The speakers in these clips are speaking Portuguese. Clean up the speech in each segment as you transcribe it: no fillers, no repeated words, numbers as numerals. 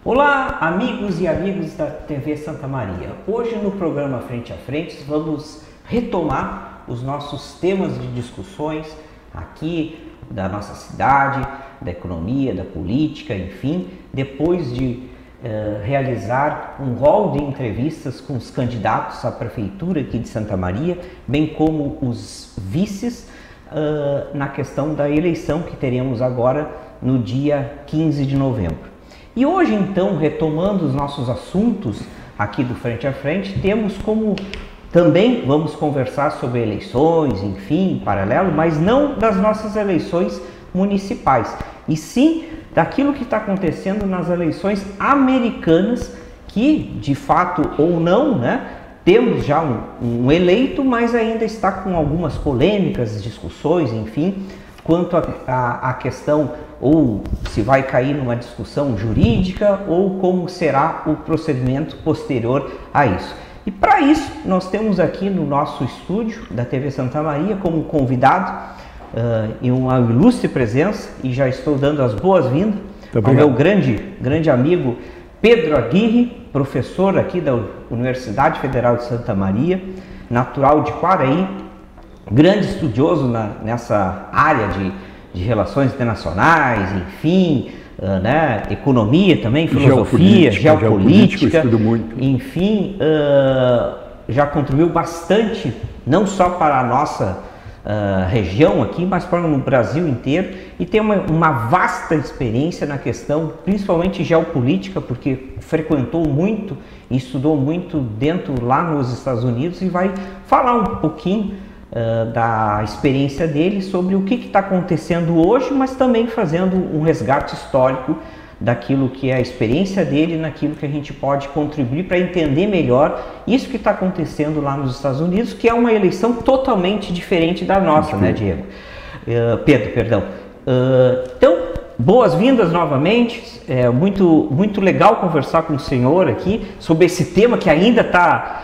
Olá, amigos e amigas da TV Santa Maria. Hoje no programa Frente a Frente vamos retomar os nossos temas de discussões aqui da nossa cidade, da economia, da política, enfim, depois de realizar um rol de entrevistas com os candidatos à prefeitura aqui de Santa Maria, bem como os vices na questão da eleição que teremos agora no dia 15 de novembro. E hoje, então, retomando os nossos assuntos aqui do Frente a Frente, temos como também vamos conversar sobre eleições, enfim, em paralelo, mas não das nossas eleições municipais, e sim daquilo que está acontecendo nas eleições americanas, que, de fato ou não, temos já um eleito, mas ainda está com algumas polêmicas, discussões, enfim, quanto à questão ou se vai cair numa discussão jurídica ou como será o procedimento posterior a isso. E para isso nós temos aqui no nosso estúdio da TV Santa Maria como convidado e uma ilustre presença, e já estou dando as boas-vindas ao meu grande amigo Pedro Aguirre, professor aqui da Universidade Federal de Santa Maria, natural de Quaraí, grande estudioso nessa área de relações internacionais, enfim, economia também, filosofia, geopolítica, estudo muito. Enfim, já contribuiu bastante, não só para a nossa região aqui, mas para o Brasil inteiro, e tem uma vasta experiência na questão, principalmente geopolítica, porque frequentou muito e estudou muito lá nos Estados Unidos, e vai falar um pouquinho da experiência dele sobre o que está acontecendo hoje, mas também fazendo um resgate histórico daquilo que é a experiência dele, naquilo que a gente pode contribuir para entender melhor isso que está acontecendo lá nos Estados Unidos, que é uma eleição totalmente diferente da nossa, né, Diego? Pedro, perdão. Então, boas-vindas novamente, é muito legal conversar com o senhor aqui sobre esse tema que ainda está...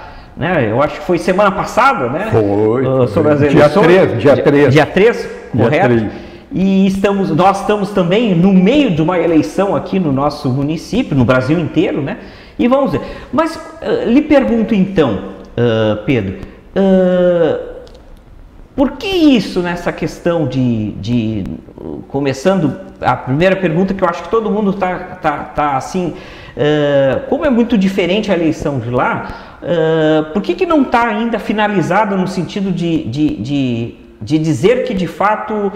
eu acho que foi semana passada, né? Foi. Sobre as eleições. Dia 3, correto? 3. E nós estamos também no meio de uma eleição aqui no nosso município, no Brasil inteiro, né? E vamos ver. Mas lhe pergunto então, Pedro, por que isso nessa questão começando a primeira pergunta, que eu acho que todo mundo tá assim, como é muito diferente a eleição de lá, por que não está ainda finalizada no sentido de dizer que de fato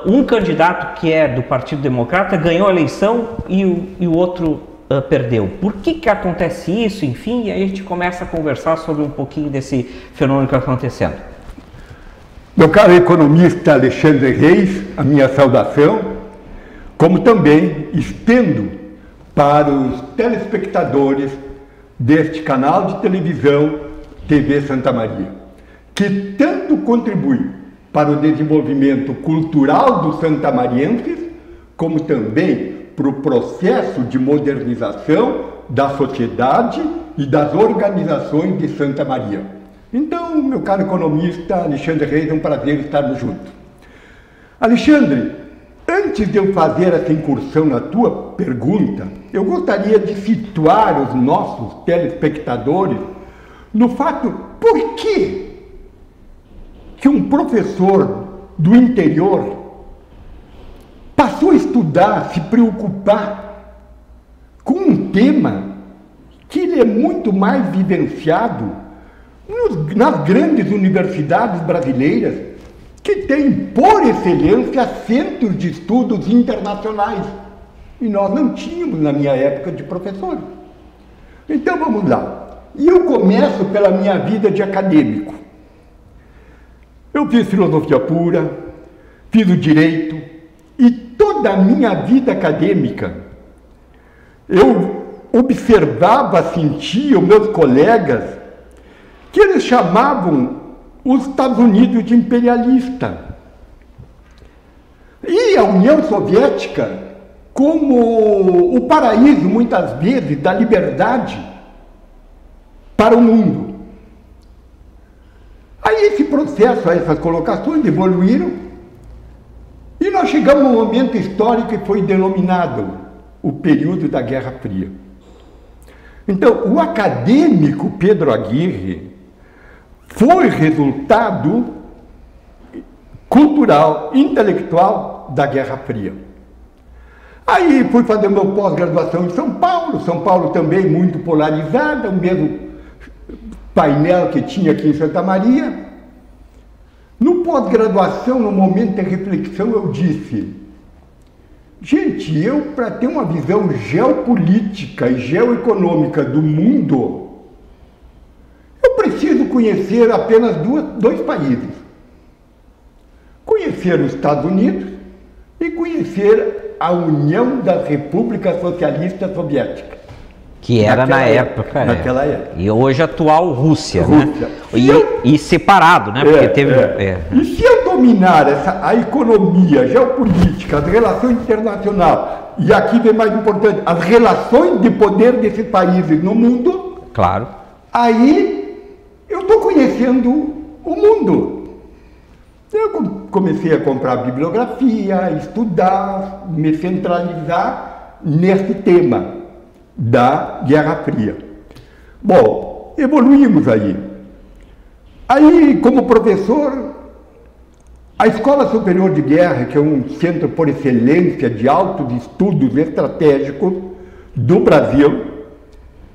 um candidato que é do Partido Democrata ganhou a eleição e o outro perdeu? Por que acontece isso? Enfim, e aí a gente começa a conversar sobre um pouquinho desse fenômeno que está acontecendo. Meu caro economista Alexandre Reis, a minha saudação, como também estendo para os telespectadores deste canal de televisão TV Santa Maria, que tanto contribui para o desenvolvimento cultural dos santamarienses, como também para o processo de modernização da sociedade e das organizações de Santa Maria. Então, meu caro economista Alexandre Reis, é um prazer estarmos juntos. Alexandre, antes de eu fazer essa incursão na tua pergunta, eu gostaria de situar os nossos telespectadores no fato por que um professor do interior passou a estudar, se preocupar com um tema que ele é muito mais vivenciado nas grandes universidades brasileiras, que tem, por excelência, centros de estudos internacionais. E nós não tínhamos na minha época de professor. Então vamos lá. E eu começo pela minha vida de acadêmico. Eu fiz filosofia pura, fiz o direito, e toda a minha vida acadêmica eu observava, sentia os meus colegas que eles chamavam os Estados Unidos de imperialista. E a União Soviética como o paraíso, muitas vezes, da liberdade para o mundo. Aí esse processo, essas colocações evoluíram e nós chegamos a um momento histórico que foi denominado o período da Guerra Fria. Então, o acadêmico Pedro Aguirre foi resultado cultural, intelectual da Guerra Fria. Aí fui fazer meu pós-graduação em São Paulo também muito polarizada, o mesmo painel que tinha aqui em Santa Maria. No pós-graduação, no momento de reflexão, eu disse: gente, eu, para ter uma visão geopolítica e geoeconômica do mundo, eu preciso conhecer apenas dois países. Conhecer os Estados Unidos e conhecer a União das Repúblicas Socialistas Soviéticas. Que era naquela época. E hoje a atual Rússia. Né? E separado, né? Porque teve. E se eu dominar a economia, geopolítica, as relações internacionais, e aqui vem mais importante, as relações de poder desses países no mundo, claro, aí eu estou conhecendo o mundo. Eu comecei a comprar bibliografia, estudar, me centralizar nesse tema da Guerra Fria. Bom, evoluímos aí. Aí, como professor, a Escola Superior de Guerra, que é um centro por excelência de altos estudos estratégicos do Brasil,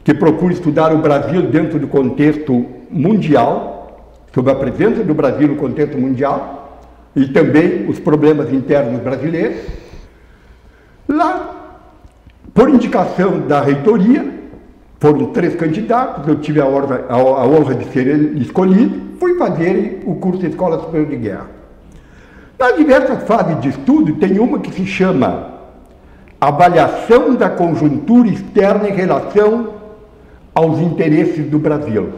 que procura estudar o Brasil dentro do contexto mundial, sobre a presença do Brasil no contexto mundial e também os problemas internos brasileiros. Lá, por indicação da reitoria, foram 3 candidatos, eu tive a honra de ser escolhido, fui fazer o curso de Escola Superior de Guerra. Nas diversas fases de estudo, tem uma que se chama Avaliação da Conjuntura Externa em Relação aos Interesses do Brasil.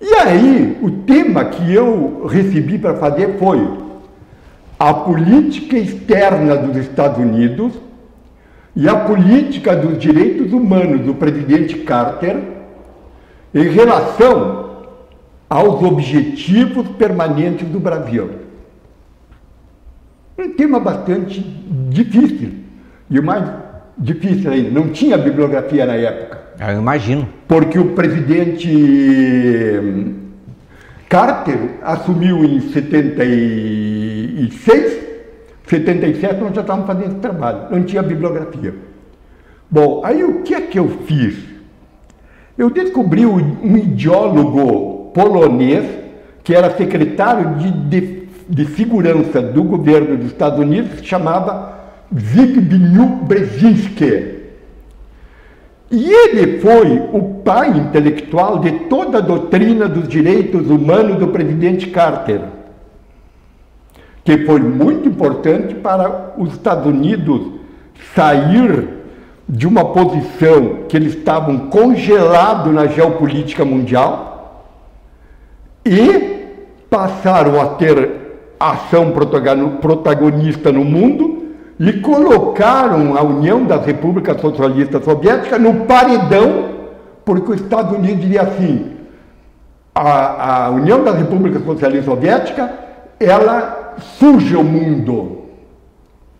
E aí, o tema que eu recebi para fazer foi a política externa dos Estados Unidos e a política dos direitos humanos do presidente Carter em relação aos objetivos permanentes do Brasil. Um tema bastante difícil. E o mais difícil ainda, não tinha bibliografia na época. Eu imagino. Porque o presidente Carter assumiu em 76, 77 nós já estávamos fazendo esse trabalho, não tinha bibliografia. Bom, aí o que é que eu fiz? Eu descobri um ideólogo polonês que era secretário de segurança do governo dos Estados Unidos, que se chamava Zbigniew Brzezinski. E ele foi o pai intelectual de toda a doutrina dos direitos humanos do presidente Carter, que foi muito importante para os Estados Unidos sair de uma posição que eles estavam congelados na geopolítica mundial e passaram a ter ação protagonista no mundo e colocaram a União das Repúblicas Socialistas Soviéticas no paredão, porque os Estados Unidos diria assim: a União das Repúblicas Socialistas Soviéticas, ela suja o mundo.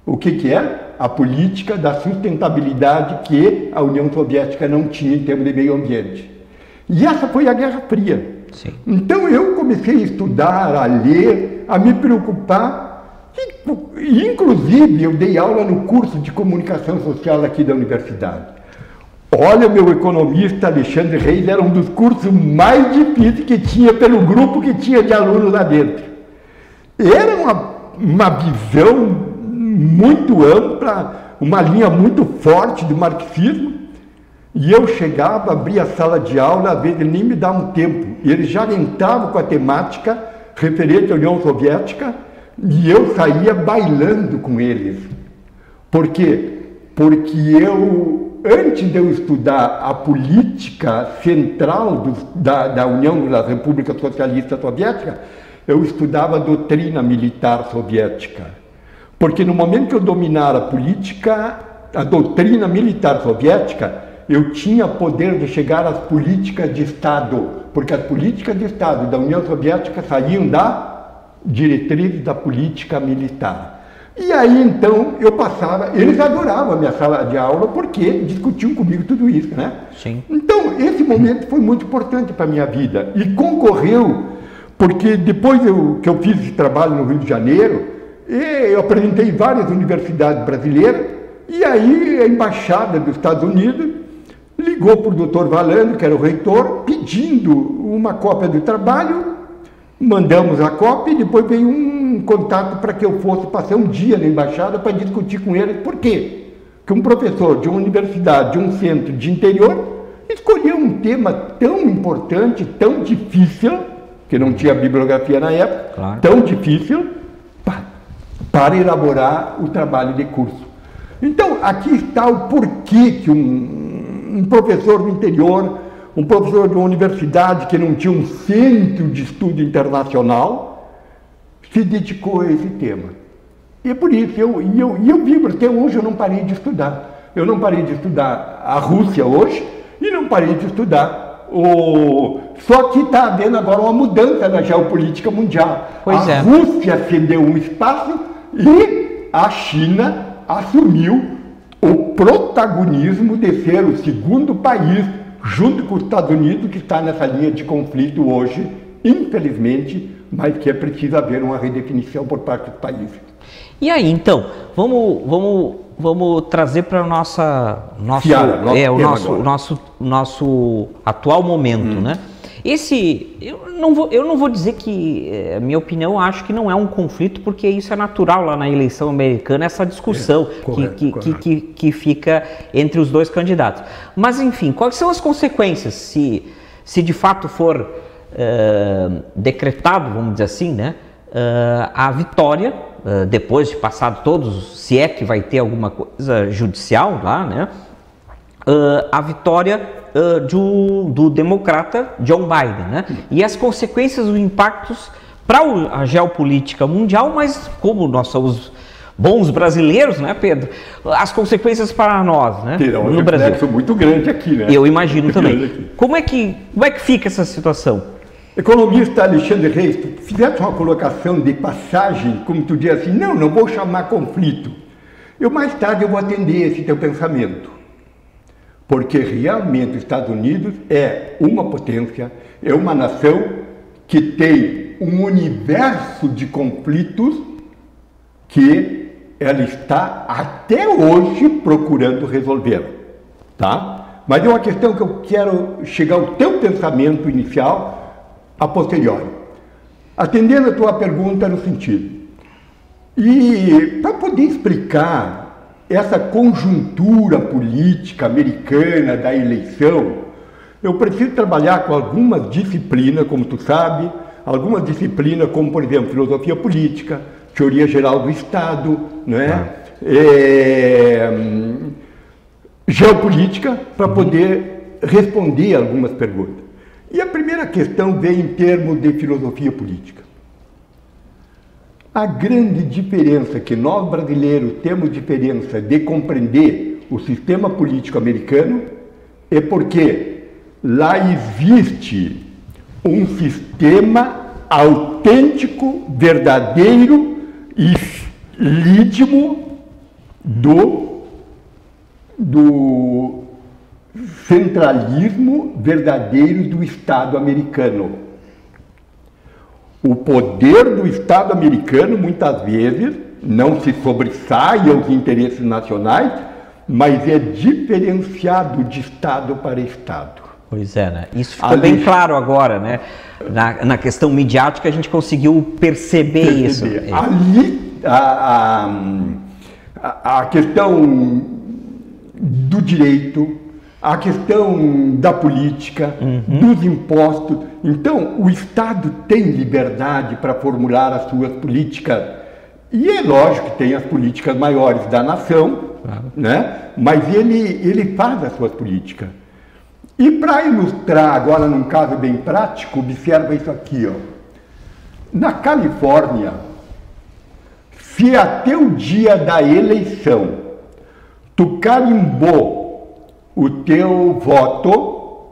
O que é? A política da sustentabilidade que a União Soviética não tinha em termos de meio ambiente. E essa foi a Guerra Fria. Sim. Então eu comecei a estudar, a ler, a me preocupar. E, inclusive, eu dei aula no curso de comunicação social aqui da universidade. Olha, meu economista Alexandre Reis era um dos cursos mais difíceis que tinha pelo grupo que tinha de alunos lá dentro. Era uma visão muito ampla, uma linha muito forte do marxismo. E eu chegava, abria a sala de aula, às vezes ele nem me dava um tempo. E ele já entrava com a temática referente à União Soviética, e eu saía bailando com eles. Por quê? Porque antes de eu estudar a política central da União das Repúblicas Socialistas Soviéticas, eu estudava a doutrina militar soviética. Porque no momento que eu dominar a doutrina militar soviética, eu tinha poder de chegar às políticas de Estado, porque as políticas de Estado da União Soviética saíam da diretriz da política militar. E aí, então, eu passava, eles adoravam a minha sala de aula porque discutiam comigo tudo isso, né? Sim. Então, esse momento foi muito importante para a minha vida e concorreu, porque depois que eu fiz esse trabalho no Rio de Janeiro, eu apresentei em várias universidades brasileiras, e aí a Embaixada dos Estados Unidos ligou para o Dr. Valando, que era o reitor, pedindo uma cópia do trabalho. Mandamos a cópia e depois veio um contato para que eu fosse passar um dia na embaixada para discutir com eles. Por quê? Porque um professor de uma universidade, de um centro de interior, escolheu um tema tão importante, tão difícil, que não tinha bibliografia na época, claro, tão difícil, para elaborar o trabalho de curso. Então, aqui está o porquê que um professor do interior, um professor de uma universidade que não tinha um centro de estudo internacional, se dedicou a esse tema. E por isso, eu vivo, até hoje eu não parei de estudar. Eu não parei de estudar a Rússia hoje e não parei de estudar Só que está havendo agora uma mudança na geopolítica mundial. A Rússia cedeu um espaço e a China assumiu o protagonismo de ser o segundo país, junto com os Estados Unidos, que está nessa linha de conflito hoje, infelizmente, mas que é preciso haver uma redefinição por parte dos países. E aí, então, vamos trazer para o nosso atual momento, né? Eu não vou dizer que, minha opinião, acho que não é um conflito, porque isso é natural lá na eleição americana, essa discussão que fica entre os dois candidatos. Mas, enfim, quais são as consequências se de fato for decretado, vamos dizer assim, né, a vitória, depois de passado todos, se é que vai ter alguma coisa judicial lá, né, a vitória do democrata John Biden, né? E as consequências, os impactos para a geopolítica mundial, mas como nós somos bons brasileiros, né, Pedro? As consequências para nós, né? No Brasil. É muito grande aqui, né? Eu imagino também. Como é que fica essa situação? Economista Alexandre Reis, fizeste uma colocação de passagem, como tu diz assim, não vou chamar conflito. Mais tarde eu vou atender esse teu pensamento. Porque realmente os Estados Unidos é uma potência, é uma nação que tem um universo de conflitos que ela está até hoje procurando resolver, tá? Mas é uma questão que eu quero chegar ao teu pensamento inicial a posteriori. Atendendo a tua pergunta no sentido, e para poder explicar essa conjuntura política americana da eleição, eu preciso trabalhar com algumas disciplinas, como tu sabe, algumas disciplinas como, por exemplo, filosofia política, teoria geral do Estado, né? Geopolítica, para poder responder algumas perguntas. E a primeira questão vem em termos de filosofia política. A grande diferença que nós brasileiros temos diferença de compreender o sistema político americano é porque lá existe um sistema autêntico, verdadeiro e legítimo do centralismo verdadeiro do Estado americano. O poder do Estado americano, muitas vezes, não se sobressai aos interesses nacionais, mas é diferenciado de Estado para Estado. Pois é, né? Isso ficou bem claro agora, né? Na questão midiática a gente conseguiu perceber isso. Ali, a questão do direito, a questão da política, dos impostos. Então, o Estado tem liberdade para formular as suas políticas. E é lógico que tem as políticas maiores da nação, né? Mas ele faz as suas políticas. E para ilustrar agora num caso bem prático, observa isso aqui, ó. Na Califórnia, se até o dia da eleição tu carimbou o teu voto,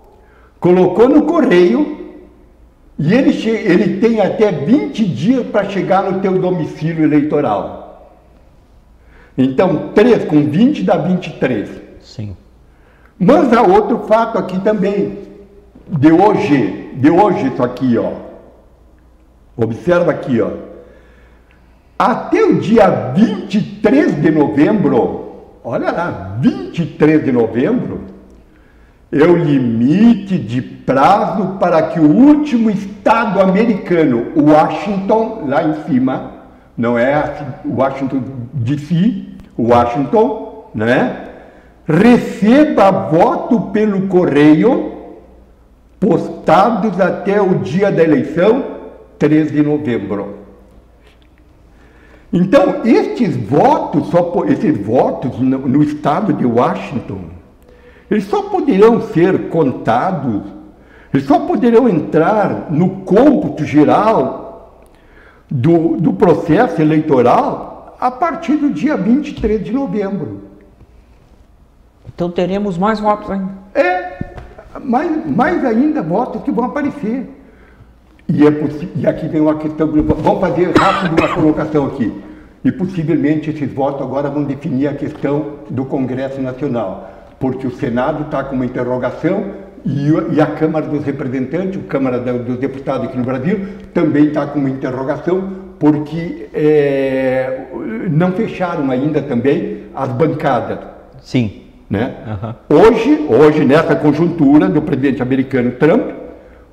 colocou no correio e ele tem até 20 dias para chegar no teu domicílio eleitoral. Então, 3 com 20 dá 23. Sim. Mas há outro fato aqui também, de hoje isso aqui, ó. Observa aqui, ó. Até o dia 23 de novembro, olha lá, 23 de novembro, é o limite de prazo para que o último estado americano, Washington, lá em cima, não é Washington DC, Washington, né? Receba voto pelo correio, postados até o dia da eleição, 3 de novembro. Então, esses votos no estado de Washington, eles só poderão ser contados, eles só poderão entrar no cômputo geral do processo eleitoral a partir do dia 23 de novembro. Então teremos mais votos ainda. Mais ainda votos que vão aparecer. E aqui vem uma questão, vamos fazer rápido uma colocação aqui. E possivelmente esses votos agora vão definir a questão do Congresso Nacional, porque o Senado está com uma interrogação e a Câmara dos Representantes, a Câmara dos Deputados aqui no Brasil, também está com uma interrogação, porque não fecharam ainda também as bancadas. Sim. Né? Hoje, nessa conjuntura do presidente americano Trump,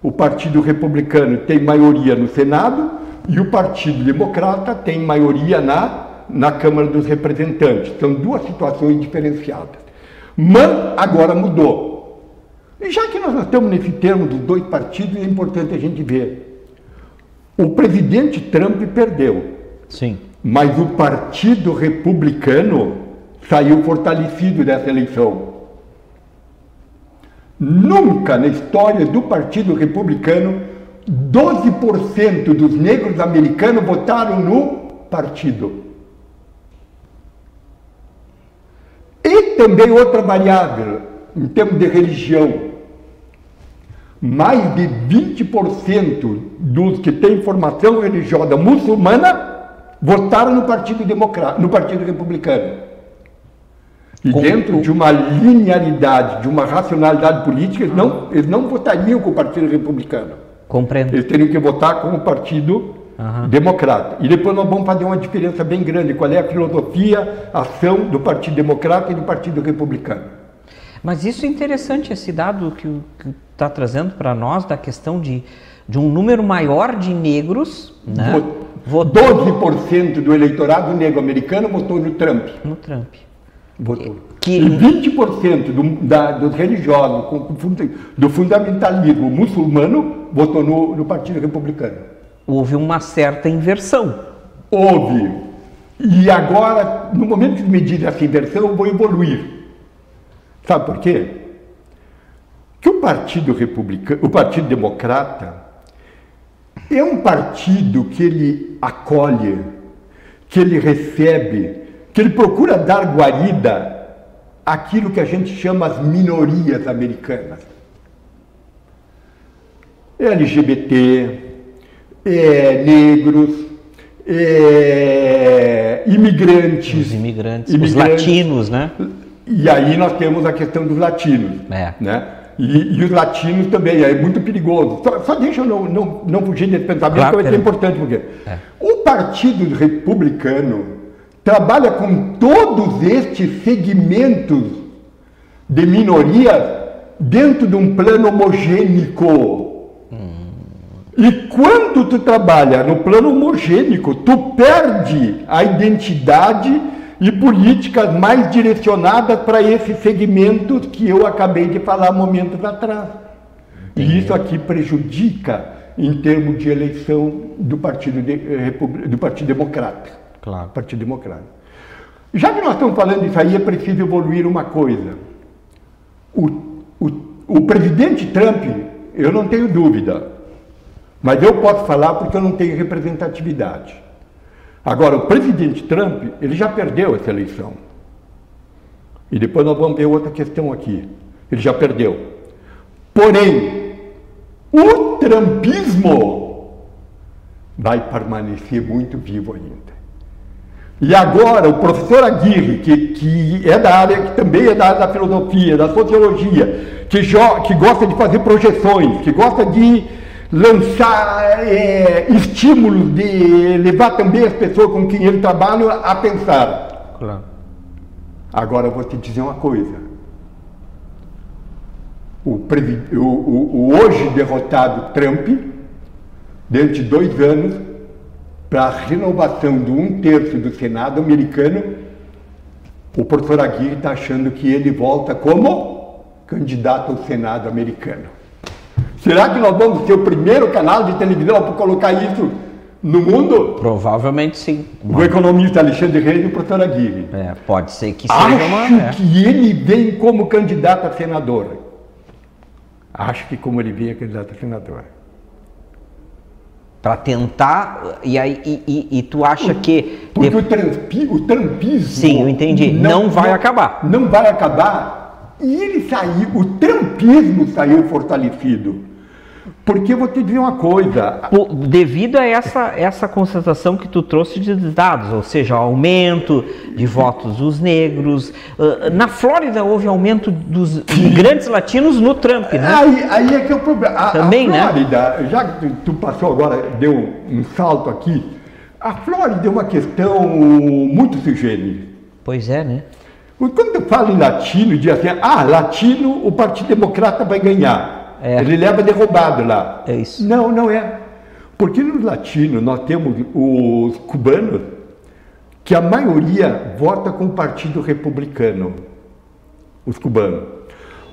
o Partido Republicano tem maioria no Senado e o Partido Democrata tem maioria na Câmara dos Representantes. São duas situações diferenciadas. Mas agora mudou. E já que nós estamos nesse termo dos dois partidos, é importante a gente ver. O presidente Trump perdeu. Sim. Mas o Partido Republicano saiu fortalecido dessa eleição. Nunca na história do Partido Republicano, 12% dos negros americanos votaram no partido. E também outra variável, em termos de religião, mais de 20% dos que têm formação religiosa muçulmana votaram no Partido Democrata, no Partido Republicano. E dentro de uma linearidade, de uma racionalidade política, eles não votariam com o Partido Republicano. Compreendo. Eles teriam que votar com o Partido Democrata. E depois nós vamos fazer uma diferença bem grande, qual é a filosofia, a ação do Partido Democrata e do Partido Republicano. Mas isso é interessante, esse dado que está trazendo para nós, da questão de um número maior de negros, né? 12% do eleitorado negro americano votou no Trump. No Trump. Votou. E 20% dos religiosos, do fundamentalismo muçulmano, votou no Partido Republicano. Houve uma certa inversão. Houve. E agora, no momento de medir essa inversão, eu vou evoluir. Sabe por quê? Que o Partido Republicano, o Partido Democrata, é um partido que ele acolhe, que ele recebe, que ele procura dar guarida àquilo que a gente chama as minorias americanas. LGBT, negros, imigrantes. Os latinos, né? E aí nós temos a questão dos latinos. Né? E os latinos também, é muito perigoso. Só deixa eu não fugir desse pensamento, claro, que vai ser importante, porque o Partido Republicano trabalha com todos estes segmentos de minorias dentro de um plano homogênico. E quando tu trabalha no plano homogênico, tu perde a identidade e políticas mais direcionadas para esses segmentos que eu acabei de falar momentos atrás. E isso aqui prejudica em termos de eleição do Partido Democrata. Claro. Partido Democrata. Já que nós estamos falando disso aí, é preciso evoluir uma coisa. O presidente Trump, eu não tenho dúvida, mas eu posso falar porque eu não tenho representatividade. Agora, o presidente Trump, ele já perdeu essa eleição. E depois nós vamos ver outra questão aqui. Ele já perdeu. Porém, o trumpismo vai permanecer muito vivo ainda. E agora o professor Aguirre, que é da área, que também é da área da filosofia, da sociologia, que gosta de fazer projeções, que gosta de lançar estímulos, de levar também as pessoas com quem ele trabalha a pensar. Claro. Agora eu vou te dizer uma coisa. O hoje derrotado Trump, dentro de 2 anos, para a renovação de 1/3 do Senado americano, o professor Aguirre está achando que ele volta como candidato ao Senado americano. Será que nós vamos ser o primeiro canal de televisão para colocar isso no mundo? Provavelmente sim. O economista Alexandre Reis e o professor Aguirre. Pode ser que seja Acho que ele vem como candidato a senador. Acho que como ele vem candidato a senador. Para tentar, e tu acha que... Porque o trumpismo... Sim, eu entendi. Não vai acabar. Não vai acabar. E ele saiu, o trumpismo saiu fortalecido. Porque eu vou te dizer uma coisa... Devido a essa constatação que tu trouxe de dados, ou seja, o aumento de votos dos negros. Na Flórida houve aumento dos imigrantes latinos no Trump, né? Aí é que é o problema. Também, a Flórida, né? Já que tu passou agora, deu um salto aqui, a Flórida é uma questão muito sui generis. Pois é, né? Quando eu falo em latino, diz assim, latino, o Partido Democrata vai ganhar. Ele leva derrubado lá. É isso. Não, não é. Porque nos latinos nós temos os cubanos, que a maioria vota com o Partido Republicano. Os cubanos.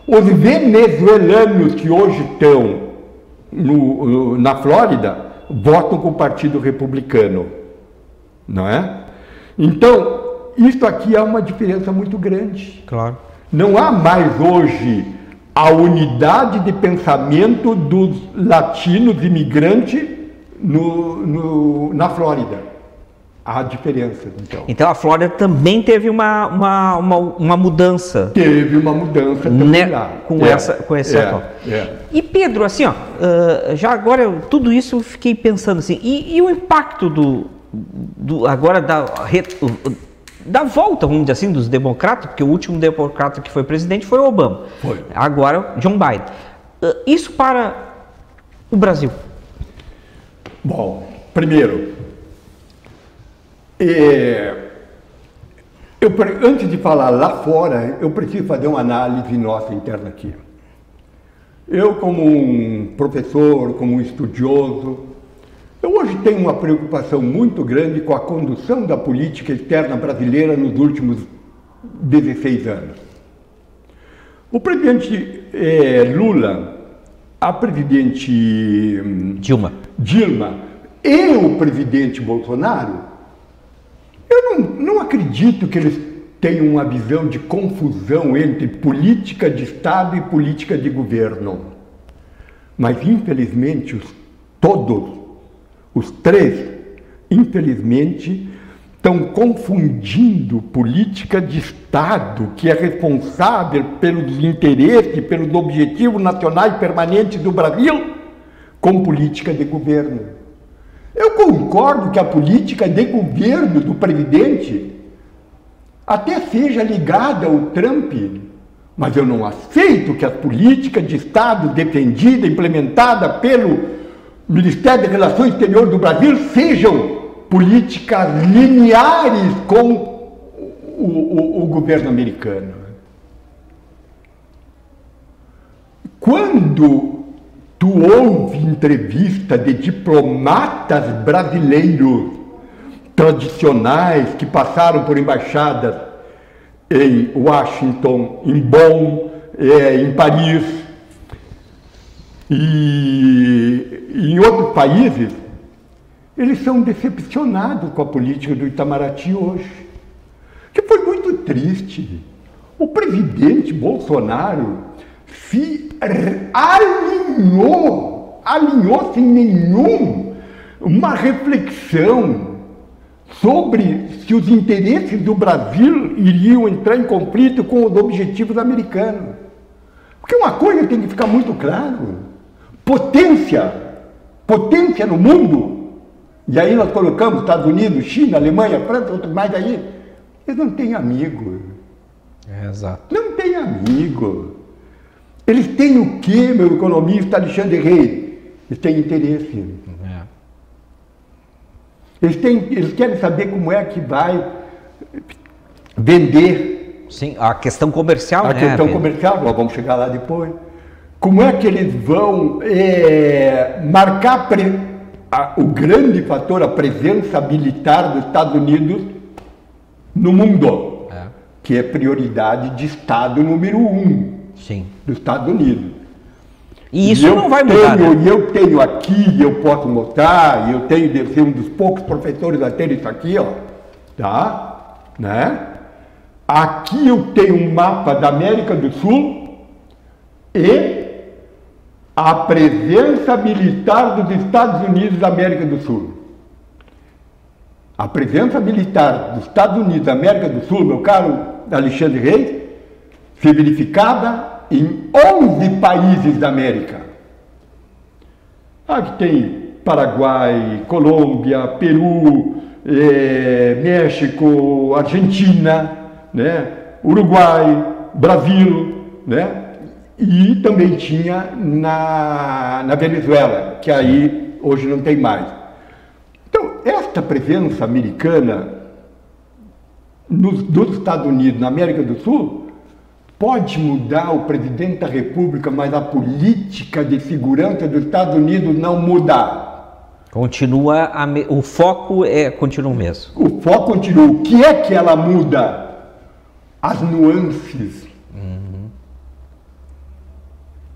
Os venezuelanos que hoje estão na Flórida votam com o Partido Republicano. Não é? Então, isso aqui é uma diferença muito grande. Claro. Não há mais hoje a unidade de pensamento dos latinos imigrantes na Flórida. Há diferença, então. Então a Flórida também teve uma mudança. Teve uma mudança também lá. Com esse atual. E Pedro, assim, ó, já agora tudo isso eu fiquei pensando assim, e o impacto agora da volta, vamos dizer assim, dos democratas, porque o último democrata que foi presidente foi o Obama. Foi. Agora, John Biden. Isso para o Brasil? Bom, primeiro, antes de falar lá fora, eu preciso fazer uma análise nossa interna aqui. Eu, como um professor, como um estudioso, eu hoje tenho uma preocupação muito grande com a condução da política externa brasileira nos últimos 16 anos. O presidente Lula, a presidente Dilma e o presidente Bolsonaro, eu não acredito que eles tenham uma visão de confusão entre política de Estado e política de governo. Mas, infelizmente, os três, infelizmente, estão confundindo política de Estado, que é responsável pelos interesses, pelos objetivos nacionais permanentes do Brasil, com política de governo. Eu concordo que a política de governo do presidente até seja ligada ao Trump, mas eu não aceito que a política de Estado defendida, implementada pelo Ministério da Relações Exteriores do Brasil sejam políticas lineares com o governo americano. Quando tu ouve entrevista de diplomatas brasileiros tradicionais que passaram por embaixadas em Washington, em Bonn, em Paris e em outros países, eles são decepcionados com a política do Itamaraty hoje, que foi muito triste. O presidente Bolsonaro se alinhou sem nenhuma reflexão sobre se os interesses do Brasil iriam entrar em conflito com os objetivos americanos. Porque uma coisa tem que ficar muito claro: potência no mundo E aí nós colocamos Estados Unidos, China, Alemanha, França, outros mais aí. Eles não têm amigo. Exato. Não têm amigo. Eles têm o quê, meu economista Alexandre Reis? Eles têm interesse. Eles querem saber como é que vai vender. Sim, a questão comercial, A questão comercial, nós vamos chegar lá depois. Como é que eles vão marcar o grande fator, a presença militar dos Estados Unidos no mundo, que é prioridade de Estado número 1 dos Estados Unidos. E isso não vai mudar, né? E eu tenho aqui, eu posso mostrar, e eu tenho de ser um dos poucos professores a ter isso aqui, ó, tá? Né? Aqui eu tenho um mapa da América do Sul e a presença militar dos Estados Unidos da América do Sul. A presença militar dos Estados Unidos da América do Sul, meu caro Alexandre Reis, foi verificada em 11 países da América. Aqui tem Paraguai, Colômbia, Peru, México, Argentina, né? Uruguai, Brasil, né? E também tinha na Venezuela, que aí hoje não tem mais. Então, esta presença americana dos Estados Unidos na América do Sul pode mudar o presidente da República, mas a política de segurança dos Estados Unidos não muda. Continua, o foco continua o mesmo. O foco continua. O que é que ela muda? As nuances.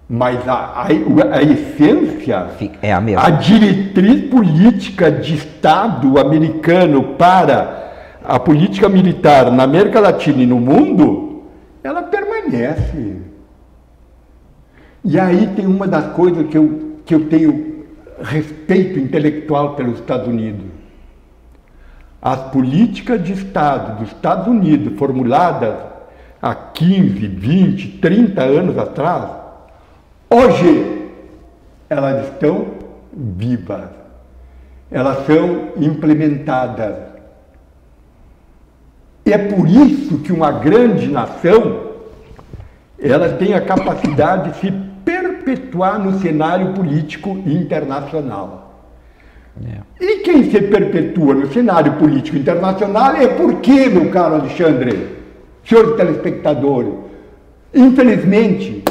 Mas a essência é a mesma. A diretriz política de Estado americano para a política militar na América Latina e no mundo, ela permanece. E aí tem uma das coisas que eu tenho respeito intelectual pelos Estados Unidos. As políticas de Estado dos Estados Unidos, formuladas há 15, 20, 30 anos atrás, hoje elas estão vivas, elas são implementadas. E é por isso que uma grande nação, ela tem a capacidade de se perpetuar no cenário político internacional. E quem se perpetua no cenário político internacional é porque, meu caro Alexandre, senhores telespectadores, infelizmente,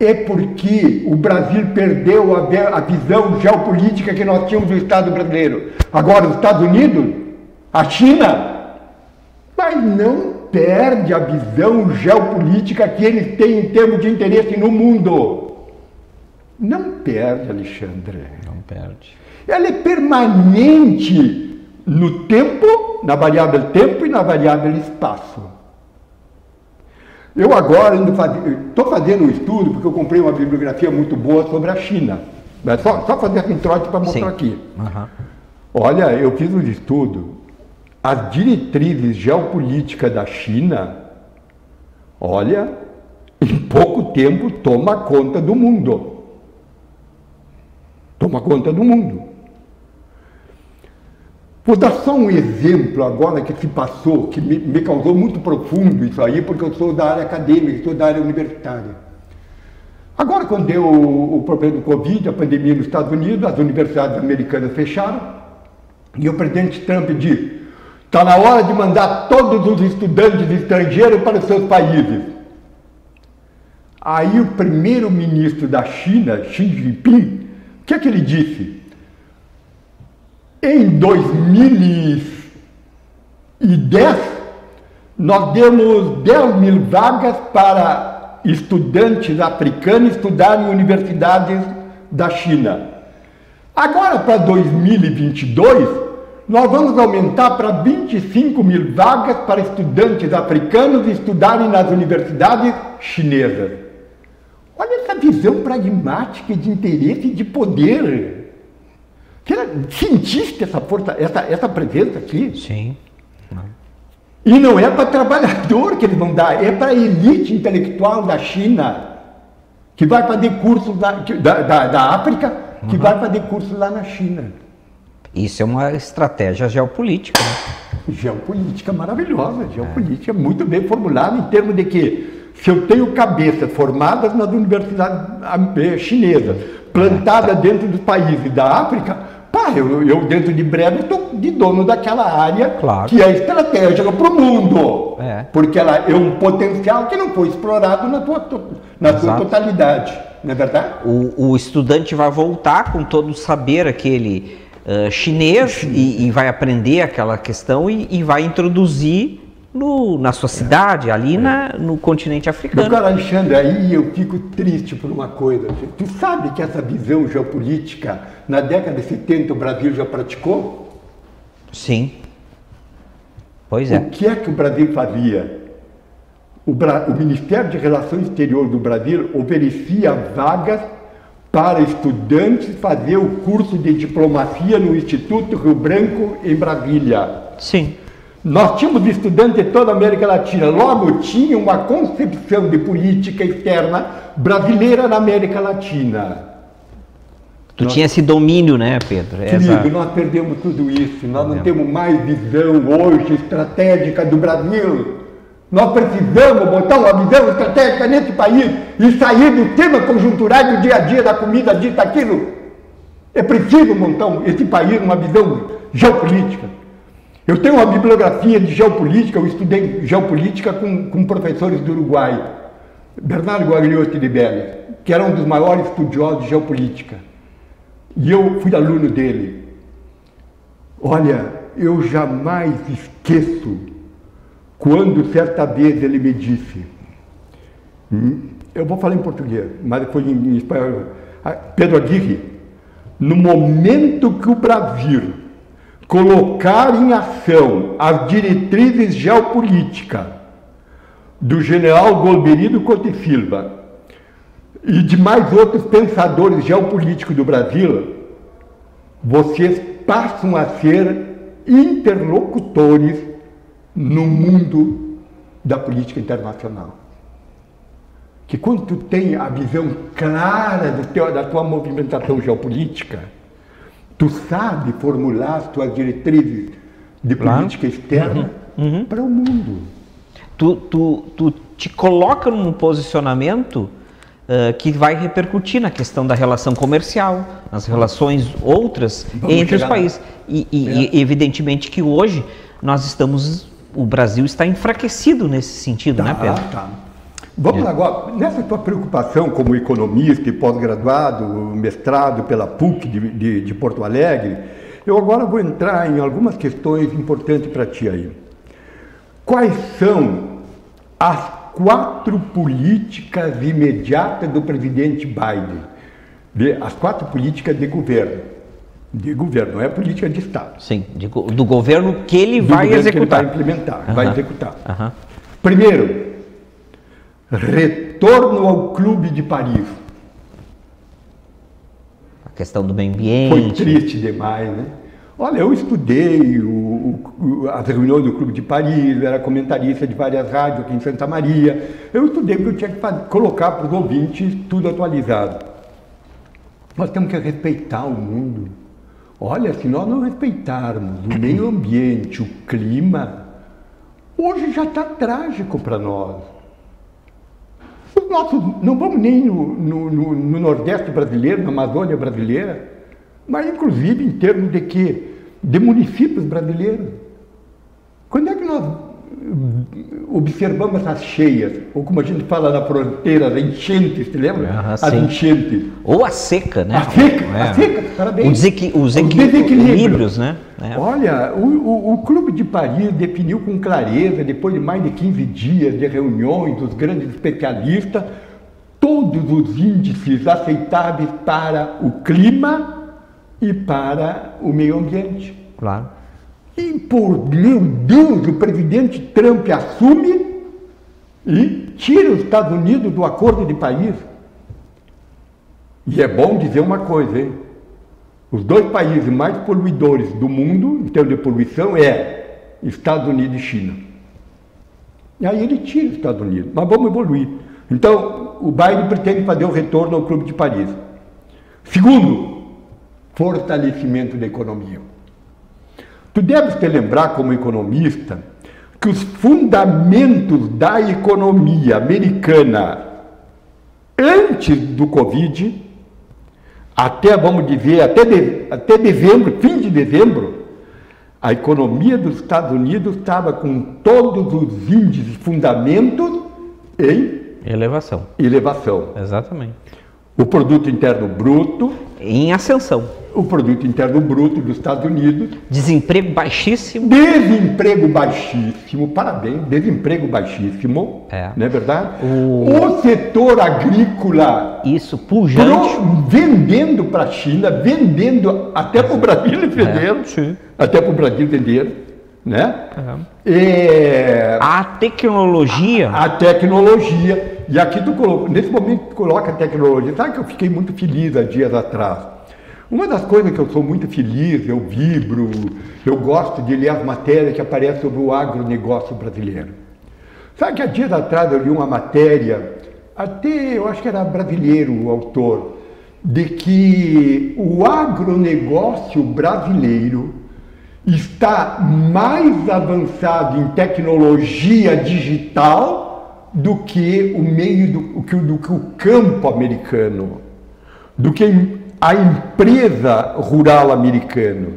é porque o Brasil perdeu a visão geopolítica que nós tínhamos do Estado brasileiro. Agora, os Estados Unidos, a China, mas não perde a visão geopolítica que eles têm em termos de interesse no mundo. Não perde, Alexandre. Não perde. Ela é permanente no tempo, na variável tempo e na variável espaço. Eu agora estou fazendo um estudo, porque eu comprei uma bibliografia muito boa sobre a China. Mas só fazer esse trote para mostrar aqui. Olha, eu fiz um estudo. As diretrizes geopolíticas da China, olha, em pouco tempo toma conta do mundo. Toma conta do mundo. Vou dar só um exemplo agora que se passou, que me causou muito profundo isso aí, porque eu sou da área acadêmica, sou da área universitária. Agora, quando deu o problema do Covid, a pandemia nos Estados Unidos, as universidades americanas fecharam, e o presidente Trump disse: está na hora de mandar todos os estudantes estrangeiros para os seus países. Aí o primeiro-ministro da China, Xi Jinping, o que é que ele disse? Em 2010, nós demos 10 mil vagas para estudantes africanos estudarem em universidades da China. Agora, para 2022, nós vamos aumentar para 25 mil vagas para estudantes africanos estudarem nas universidades chinesas. Olha essa visão pragmática de interesse e de poder. Sentiste essa força, essa presença aqui? Sim. E não é para trabalhador que eles vão dar, é para a elite intelectual da China, que vai fazer cursos da África, que vai fazer cursos lá na China. Isso é uma estratégia geopolítica, né? Geopolítica maravilhosa, geopolítica muito bem formulada em termos de que se eu tenho cabeças formadas nas universidades chinesas, plantadas dentro dos países da África, pá, eu dentro de breve estou de dono daquela área que é estratégica para o mundo. Porque ela é um potencial que não foi explorado na sua totalidade, não é verdade? O estudante vai voltar com todo o saber aquele chinês e vai aprender aquela questão e vai introduzir na sua cidade, ali no continente africano. Meu caro Alexandre, aí eu fico triste por uma coisa. Tu sabe que essa visão geopolítica, na década de 70, o Brasil já praticou? Sim. Pois é. O que é que o Brasil fazia? O Ministério de Relações Exteriores do Brasil oferecia vagas para estudantes fazer o curso de diplomacia no Instituto Rio Branco, em Brasília. Sim. Nós tínhamos estudantes de toda a América Latina, logo tinha uma concepção de política externa brasileira na América Latina. Tu tinha esse domínio, né, Pedro? Querido, nós perdemos tudo isso, nós não temos mais visão hoje estratégica do Brasil. Nós precisamos botar uma visão estratégica nesse país e sair do tema conjuntural do dia a dia, da comida, disso, aquilo. É preciso montar esse país uma visão geopolítica. Eu tenho uma bibliografia de geopolítica, eu estudei geopolítica com professores do Uruguai, Bernardo Guagliotti de Belli, que era um dos maiores estudiosos de geopolítica. E eu fui aluno dele. Olha, eu jamais esqueço quando certa vez ele me disse, eu vou falar em português, mas foi em espanhol, Pedro Aguirre, no momento que o Brasil colocar em ação as diretrizes geopolíticas do general Golbery Couto e Silva e de mais outros pensadores geopolíticos do Brasil, vocês passam a ser interlocutores no mundo da política internacional. Que quando tu tem a visão clara da tua movimentação geopolítica, tu sabe formular as tuas diretrizes de política externa para o mundo. Tu te coloca num posicionamento que vai repercutir na questão da relação comercial, nas relações outras entre os países. E evidentemente que hoje o Brasil está enfraquecido nesse sentido, né, Pedro? Vamos agora, nessa tua preocupação como economista e pós-graduado, mestrado pela PUC de Porto Alegre, eu agora vou entrar em algumas questões importantes para ti aí. Quais são as 4 políticas imediatas do presidente Biden? As 4 políticas de governo. De governo, não é política de Estado. Sim, do governo que ele vai executar. Que ele vai implementar, vai executar. Primeiro, retorno ao Clube de Paris. A questão do meio ambiente. Foi triste demais, né? Olha, eu estudei as reuniões do Clube de Paris, era comentarista de várias rádios aqui em Santa Maria. Eu estudei porque eu tinha que colocar para os ouvintes tudo atualizado. Nós temos que respeitar o mundo. Olha, se nós não respeitarmos o meio ambiente, o clima, hoje já está trágico para nós. Não vamos nem no Nordeste brasileiro, na Amazônia brasileira, mas inclusive em termos de quê? De municípios brasileiros. Quando é que nós observamos essas cheias, ou como a gente fala na fronteira, as enchentes, te lembra? As enchentes. Ou a seca, né? A seca, parabéns. Os desequilíbrios, né? Olha, o Clube de Paris definiu com clareza, depois de mais de 15 dias de reuniões dos grandes especialistas, todos os índices aceitáveis para o clima e para o meio ambiente. Claro. E, por meu Deus, o presidente Trump assume e tira os Estados Unidos do Acordo de Paris. E é bom dizer uma coisa, hein? Os 2 países mais poluidores do mundo, em termos de poluição, Estados Unidos e China. E aí ele tira os Estados Unidos, mas vamos evoluir. Então, o Biden pretende fazer o retorno ao Clube de Paris. Segundo, fortalecimento da economia. Tu deves te lembrar, como economista, que os fundamentos da economia americana antes do Covid, até, vamos dizer, até dezembro, fim de dezembro, a economia dos Estados Unidos estava com todos os índices, fundamentos em elevação. Exatamente. O produto interno bruto em ascensão. O produto interno bruto dos Estados Unidos. Desemprego baixíssimo. Desemprego baixíssimo, parabéns, desemprego baixíssimo, não é verdade? O setor agrícola. Isso, pujante. Vendendo para a China, vendendo até para o Brasil venderam. Até para o Brasil venderam, né? A tecnologia. A tecnologia. E aqui tu coloca, nesse momento tu coloca a tecnologia. Sabe que eu fiquei muito feliz há dias atrás? Uma das coisas que eu sou muito feliz, eu vibro, eu gosto de ler as matérias que aparecem sobre o agronegócio brasileiro. Sabe que há dias atrás eu li uma matéria, até eu acho que era brasileiro o autor, de que o agronegócio brasileiro está mais avançado em tecnologia digital do que do que o campo americano, do que a empresa rural americana.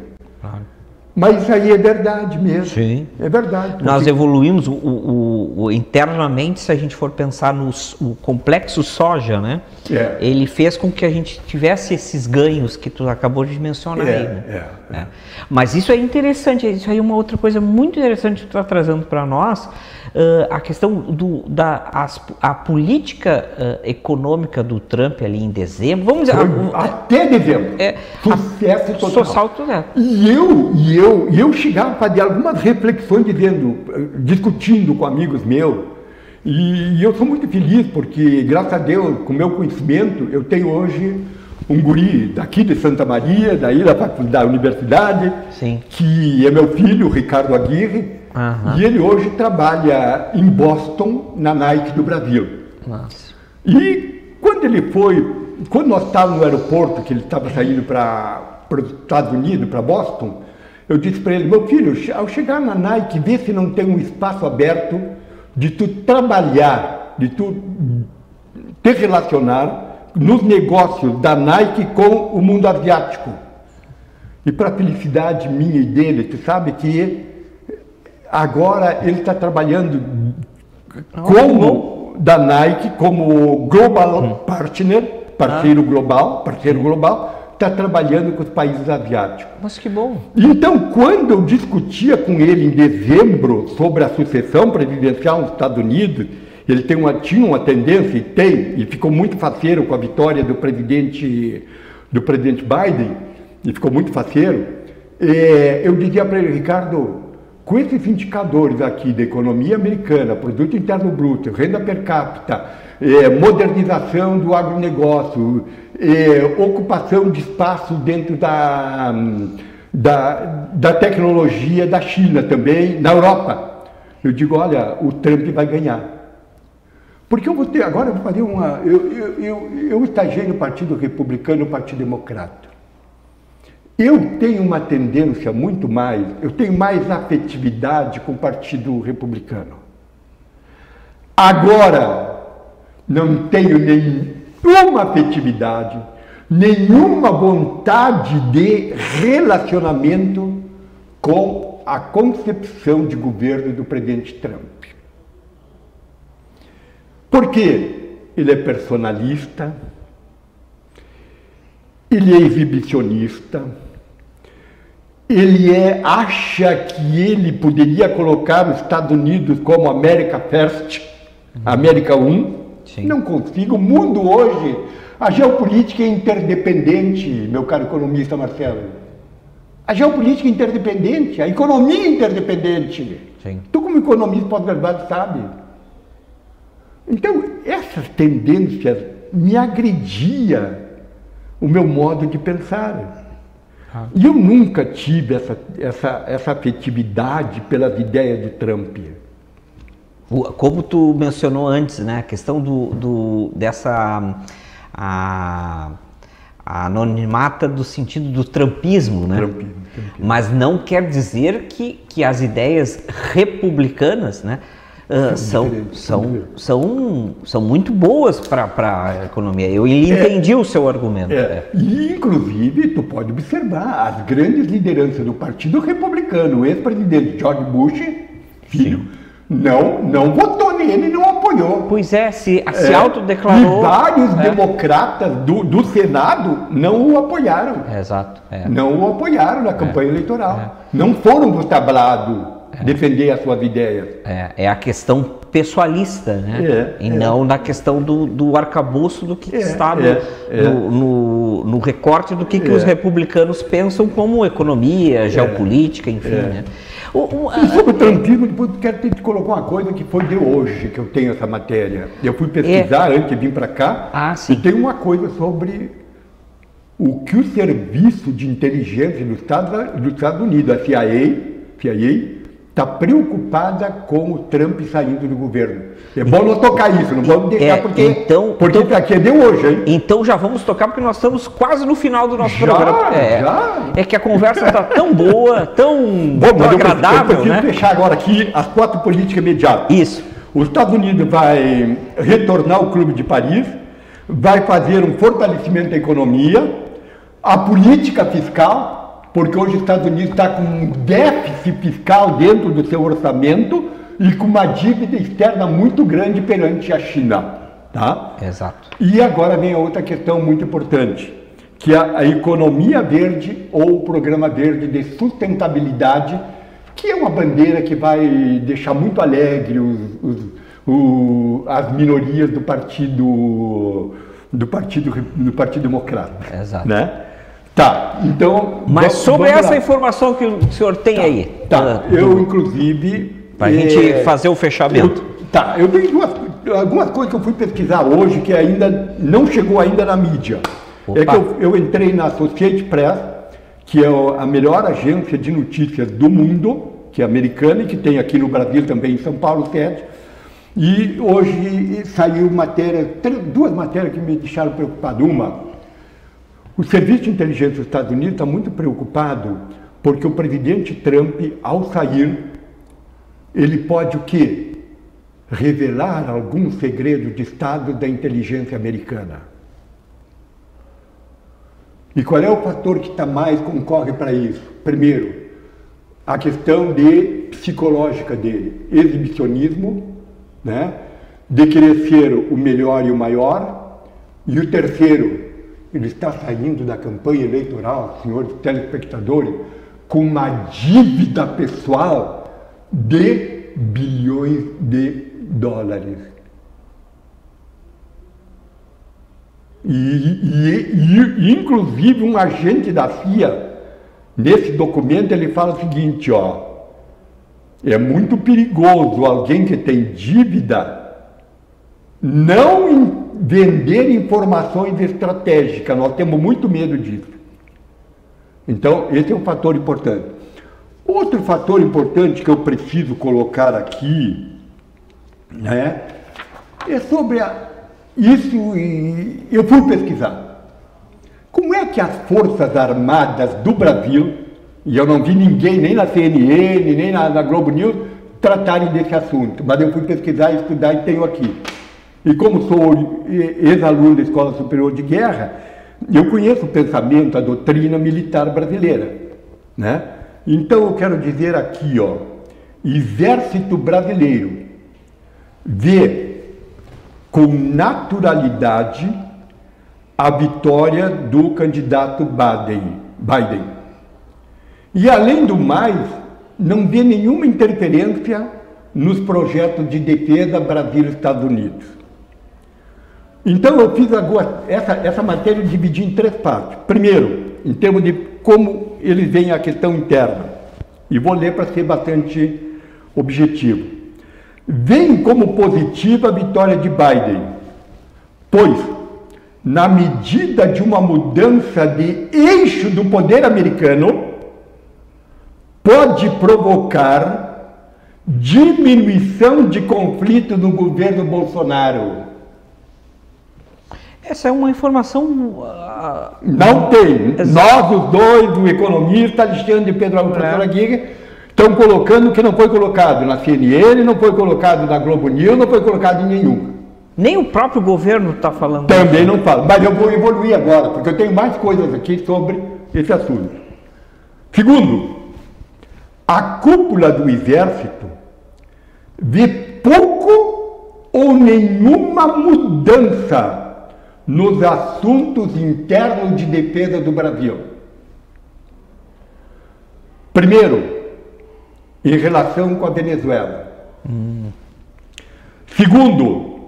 Mas isso aí é verdade mesmo. Sim. É verdade. Nós evoluímos internamente, se a gente for pensar no complexo soja, né? Ele fez com que a gente tivesse esses ganhos que tu acabou de mencionar aí. Né? Mas isso é interessante, isso aí é uma outra coisa muito interessante que tu está trazendo para nós, a questão a política econômica do Trump ali em dezembro. Vamos dizer, até dezembro. Sucesso total. Salto, né? E eu chegava a fazer algumas reflexões discutindo com amigos meus, e eu sou muito feliz porque, graças a Deus, com o meu conhecimento, eu tenho hoje um guri daqui de Santa Maria, daí da universidade, que é meu filho, Ricardo Aguirre, e ele hoje trabalha em Boston, na Nike do Brasil. Nossa. E quando nós estávamos no aeroporto, que ele estava saindo para os Estados Unidos, para Boston, eu disse para ele: meu filho, ao chegar na Nike, vê se não tem um espaço aberto de tu trabalhar, de tu te relacionar nos negócios da Nike com o mundo asiático. E para a felicidade minha e dele, tu sabe que agora ele está trabalhando da Nike como global partner, parceiro global, está trabalhando com os países asiáticos. Mas que bom! Então, quando eu discutia com ele em dezembro sobre a sucessão presidencial nos Estados Unidos, ele tinha uma tendência, e ficou muito faceiro com a vitória do presidente Biden, e ficou muito faceiro, eu dizia para ele: Ricardo, com esses indicadores aqui da economia americana, produto interno bruto, renda per capita, modernização do agronegócio, ocupação de espaço dentro da tecnologia da China também, na Europa, eu digo: olha, o Trump vai ganhar. Porque agora eu vou fazer eu estagiei no Partido Republicano, no Partido Democrata. Eu tenho uma tendência eu tenho mais afetividade com o Partido Republicano. Agora, não tenho nenhuma afetividade, nenhuma vontade de relacionamento com a concepção de governo do presidente Trump. Por quê? Ele é personalista, ele é exibicionista, ele acha que ele poderia colocar os Estados Unidos como America First, América 1. Sim. Não consigo. O mundo hoje, a geopolítica é interdependente, meu caro economista Marcelo. A geopolítica é interdependente, a economia é interdependente. Sim. Tu, como economista pós-graduado, sabe. Então, essas tendências me agrediam o meu modo de pensar. E eu nunca tive essa afetividade pelas ideias de Trump. Como tu mencionou antes, né, a questão dessa anonimata do sentido do trumpismo, né? Trumpismo. Mas não quer dizer que as ideias republicanas, né, são muito boas para a economia. Eu entendi o seu argumento. E, inclusive, tu pode observar as grandes lideranças do Partido Republicano, o ex-presidente George Bush, filho, não votou nele, não apoiou. Pois é, se autodeclarou. E vários democratas do Senado não o apoiaram. Exato. Não o apoiaram na campanha eleitoral. Não foram no tablado defender as suas ideias. É a questão pessoalista, né? E não na questão do arcabouço do que está no recorte do que os republicanos pensam como economia, geopolítica, enfim, né? E sobre o trumpismo, depois eu quero te colocar uma coisa que foi de hoje que eu tenho essa matéria. Eu fui pesquisar antes de vir para cá e tem uma coisa sobre o que o Serviço de Inteligência dos Estados Unidos, a CIA, está preocupada com o Trump saindo do governo. É bom não tocar isso, não vamos deixar porque isso aqui é de hoje, hein? Então já vamos tocar porque nós estamos quase no final do nosso programa. É que a conversa está tão boa, tão agradável, eu preciso fechar agora aqui as 4 políticas imediatas. Isso. Os Estados Unidos vai retornar ao Clube de Paris, vai fazer um fortalecimento da economia, a política fiscal, porque hoje os Estados Unidos está com um déficit fiscal dentro do seu orçamento e com uma dívida externa muito grande perante a China. Tá? Exato. E agora vem a outra questão muito importante, que é a economia verde ou o programa verde de sustentabilidade, que é uma bandeira que vai deixar muito alegre as minorias do Partido Democrata. Exato. Né? Tá, então... Mas sobre essa informação que o senhor tem aí... eu inclusive... Para a gente fazer o fechamento. Eu tenho algumas coisas que eu fui pesquisar hoje que ainda não chegou ainda na mídia. Opa. É que eu entrei na Associated Press, que é a melhor agência de notícias do mundo, que é americana e que tem aqui no Brasil também, em São Paulo, sede. E hoje saiu duas matérias que me deixaram preocupado. Uma, o Serviço de Inteligência dos Estados Unidos está muito preocupado porque o presidente Trump, ao sair, ele pode o quê? Revelar algum segredo de Estado da inteligência americana. E qual é o fator que mais concorre para isso? Primeiro, a questão psicológica dele, exibicionismo, né? De querer ser o melhor e o maior. E o terceiro, ele está saindo da campanha eleitoral, senhores telespectadores, com uma dívida pessoal de bilhões de dólares. E inclusive um agente da CIA, nesse documento, ele fala o seguinte, é muito perigoso alguém que tem dívida não vender informações estratégicas, nós temos muito medo disso. Então, esse é um fator importante. Outro fator importante que eu preciso colocar aqui, né, é sobre isso, e eu fui pesquisar. Como é que as Forças Armadas do Brasil, e eu não vi ninguém, nem na CNN, nem na Globo News, tratarem desse assunto, mas eu fui pesquisar, estudar e tenho aqui. E como sou ex-aluno da Escola Superior de Guerra, eu conheço o pensamento, a doutrina militar brasileira, né? Então eu quero dizer aqui, Exército Brasileiro vê com naturalidade a vitória do candidato Biden. E além do mais, não vê nenhuma interferência nos projetos de defesa Brasil e Estados Unidos. Então eu fiz agora, essa matéria eu dividi em 3 partes. Primeiro, em termos de como eles veem a questão interna. E vou ler para ser bastante objetivo. Vem como positiva a vitória de Biden, pois, na medida de uma mudança de eixo do poder americano, pode provocar diminuição de conflito no governo Bolsonaro. Essa é uma informação... Não tem. Nós, os dois, o economista Alexandre e Pedro Professor Aguirre, estão colocando o que não foi colocado na CNN, não foi colocado na Globo News, não foi colocado em nenhum. Nem o próprio governo está falando. Também não fala. Mas eu vou evoluir agora, porque eu tenho mais coisas aqui sobre esse assunto. Segundo, a cúpula do Exército vê pouco ou nenhuma mudança nos assuntos internos de defesa do Brasil. Primeiro, em relação com a Venezuela. Segundo,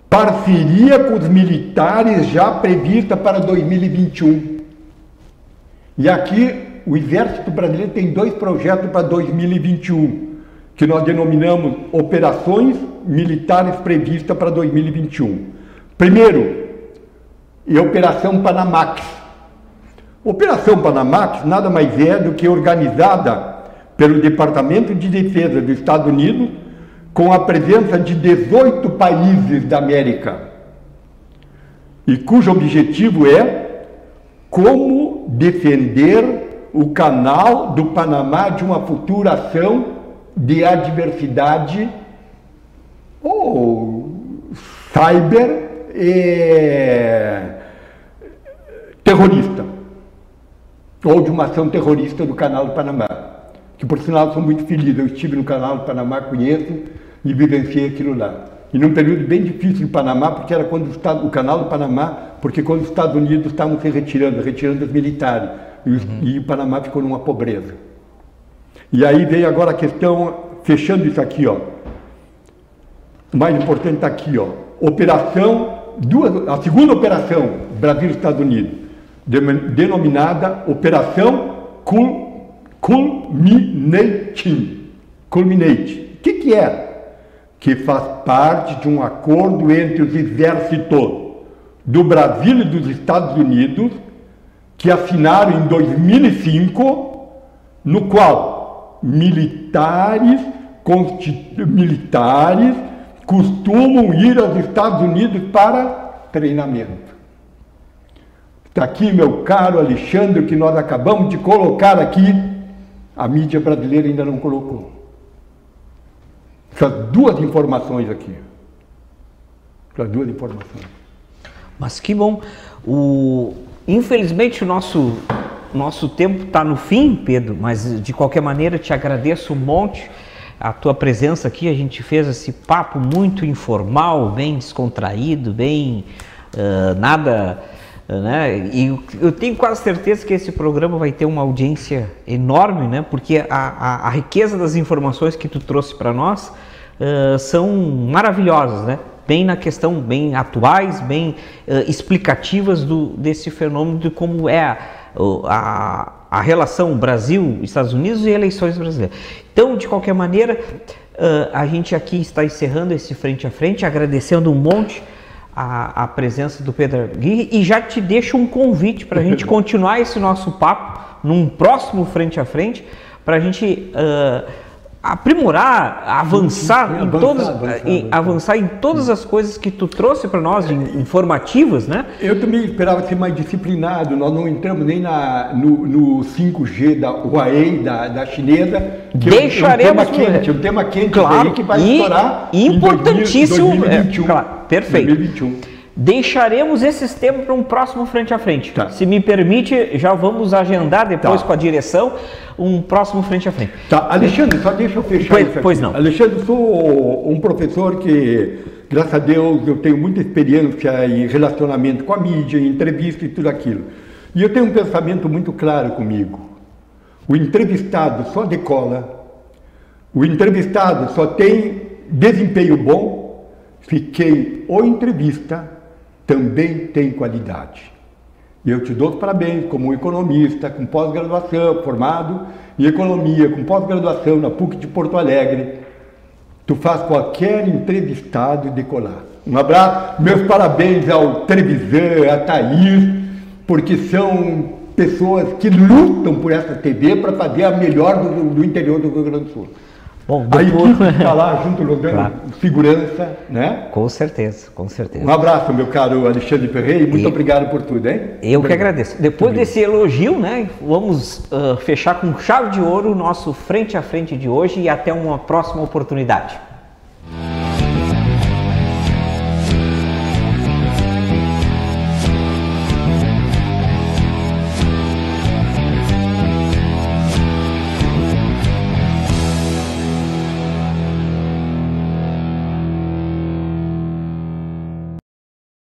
parceria com os militares já prevista para 2021. E aqui o Exército Brasileiro tem 2 projetos para 2021, que nós denominamos Operações Militares Previstas para 2021. Primeiro, é a Operação Panamax. Operação Panamax nada mais é do que organizada pelo Departamento de Defesa dos Estados Unidos, com a presença de 18 países da América, e cujo objetivo é como defender o canal do Panamá de uma futura ação de adversidade ou cyber terrorista, ou de uma ação terrorista do canal do Panamá, que por sinal sou muito feliz. Eu estive no canal do Panamá, conheço e vivenciei aquilo lá. E num período bem difícil do Panamá, porque era quando o canal do Panamá, porque quando os Estados Unidos estavam se retirando os militares, e o Panamá ficou numa pobreza. E aí veio agora a questão, fechando isso aqui, ó. O mais importante está aqui, ó. A segunda operação Brasil-Estados Unidos, denominada Operação Culminate. O que é? Que faz parte de um acordo entre os exércitos do Brasil e dos Estados Unidos, que assinaram em 2005, no qual militares costumam ir aos Estados Unidos para treinamento. Está aqui, meu caro Alexandre, o que nós acabamos de colocar aqui, a mídia brasileira ainda não colocou. Essas 2 informações aqui. Essas 2 informações. Mas que bom. Infelizmente o nosso tempo está no fim, Pedro, mas de qualquer maneira te agradeço um monte a tua presença aqui. A gente fez esse papo muito informal, bem descontraído, bem nada... Né? E eu tenho quase certeza que esse programa vai ter uma audiência enorme, né? Porque a riqueza das informações que tu trouxe para nós são maravilhosas, né? Bem na questão, bem atuais, bem explicativas desse fenômeno, de como é a relação Brasil-Estados Unidos e eleições brasileiras. Então, de qualquer maneira, a gente aqui está encerrando esse Frente a Frente, agradecendo um monte a presença do Pedro Aguirre, e já te deixo um convite para a gente continuar esse nosso papo num próximo Frente a Frente, para a gente aprimorar, avançar em todas as coisas que tu trouxe para nós, informativas, né? Eu também esperava ser mais disciplinado. Nós não entramos nem no 5G da Huawei, da chinesa, que deixaremos um tema quente, claro, aí que vai estourar importantíssimo, em 2021. Claro, perfeito. 2021. Deixaremos esses temas para um próximo Frente a Frente. Tá. Se me permite, já vamos agendar depois com a direção um próximo Frente a Frente. Tá, Alexandre, só deixa eu fechar isso aqui. Pois não. Alexandre, eu sou um professor que, graças a Deus, eu tenho muita experiência em relacionamento com a mídia, em entrevista e tudo aquilo. E eu tenho um pensamento muito claro comigo. O entrevistado só decola, o entrevistado só tem desempenho bom se quem o entrevista também tem qualidade. E eu te dou os parabéns como um economista com pós-graduação, formado em economia, com pós-graduação na PUC de Porto Alegre. Tu faz qualquer entrevistado decolar. Um abraço, meus parabéns ao Trevisan, a Thaís, porque são pessoas que lutam por essa TV para fazer a melhor do interior do Rio Grande do Sul. Bom, a equipe que está lá junto, nos dando Claro. segurança, né? Com certeza, com certeza. Um abraço, meu caro Alexandre Ferreira, e muito obrigado por tudo, hein? Eu que agradeço. Depois desse elogio, né, vamos fechar com chave de ouro o nosso Frente a Frente de hoje e até uma próxima oportunidade.